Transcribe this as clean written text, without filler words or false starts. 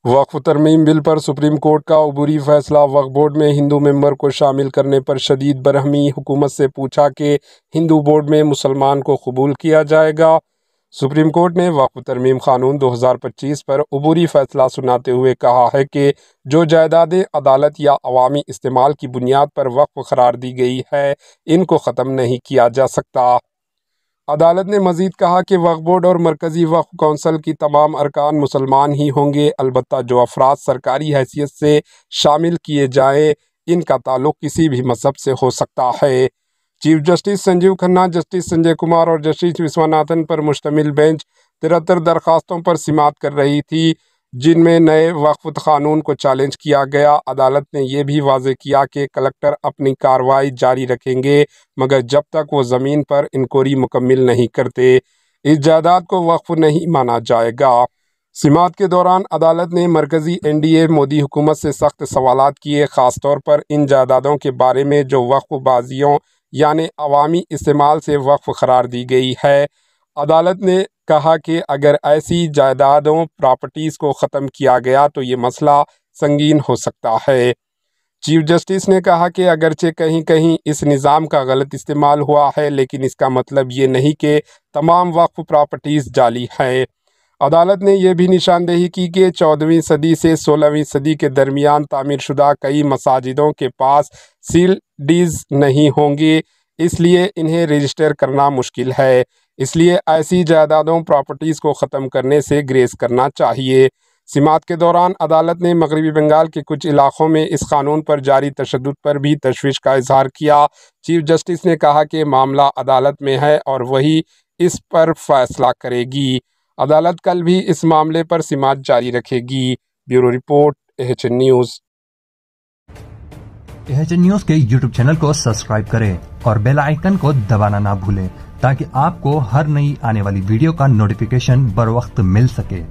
وقف ترمیم بل پر supreme court کا عبوری فیصلہ۔ وقف بورڈ میں ہندو ممبر کو شامل کرنے پر شدید برہمی۔ حکومت سے پوچھا کہ ہندو بورڈ میں مسلمان کو قبول کیا جائے گا۔ سپریم کورٹ نے وقف ترمیم قانون 2025 پر عبوری فیصلہ سناتے ہوئے کہا ہے کہ جو جائیدادیں عدالت یا عوامی استعمال کی بنیاد پر وقف قرار دی گئی ہے ان کو ختم نہیں کیا جا سکتا۔ عدالت نے مزید کہا کہ وقف بورڈ اور مرکزی وقف کونسل کی تمام ارکان مسلمان ہی ہوں گے، البتہ جو افراد سرکاری حیثیت سے شامل کیے جائیں ان کا تعلق کسی بھی مذہب سے ہو سکتا ہے۔ Chief justice Sanjeev Khanna, justice Sanjay Kumar اور جسٹس وسواناتھن پر مشتمل بینچ 73 درخواستوں پر سماعت کر رہی تھی جن میں نئے وقف قانون کو چیلنج کیا گیا۔ عدالت نے یہ بھی واضح کیا کہ کلکٹر اپنی کارروائی جاری رکھیں گے مگر جب تک وہ زمین پر انکوائری مکمل نہیں کرتے اس جائیداد کو وقف نہیں مانا جائے گا۔ سماعت کے دوران عدالت نے مرکزی NDA مودی حکومت سے سخت سوالات کیے، خاص طور پر ان جائیدادوں کے بارے میں جو وقف بازیوں یعنی عوامی استعمال سے وقف قرار دی گئی ہے۔ عدالت نے کہا کہ اگر ایسی جائیدادوں پراپرٹیز کو ختم کیا گیا تو یہ مسئلہ سنگین ہو سکتا ہے۔ چیف جسٹس نے کہا کہ اگرچہ کہیں کہیں اس نظام کا غلط استعمال ہوا ہے لیکن اس کا مطلب یہ نہیں کہ تمام وقف پراپرٹیز جعلی ہیں۔ عدالت نے یہ بھی نشاندہی کی کہ 14ویں صدی سے 16ویں صدی کے درمیان تعمیر شدہ کئی مساجدوں کے پاس سیل ڈیز نہیں ہوں گے، اس لیے انہیں رجسٹر کرنا مشکل ہے، اس لیے ایسی جائیدادوں پراپرٹیز کو ختم کرنے سے گریز کرنا چاہیے۔ سماعت کے دوران عدالت نے مغربی بنگال کے کچھ علاقوں میں اس قانون پر جاری تشدد پر بھی تشویش کا اظہار کیا۔ چیف جسٹس نے کہا کہ معاملہ عدالت میں ہے اور وہی اس پر فیصلہ کرے گی۔ عدالت کل بھی اس معاملے پر سماعت جاری رکھے گی۔ Bureau report, AHN news. AHN news کے YouTube چینل کو سبسکرائب کریں اور بیل آئیکن کو دبانا نہ بھولیں تاکہ آپ کو ہر نئی آنے والی ویڈیو کا نوٹیفیکیشن بر وقت مل سکے۔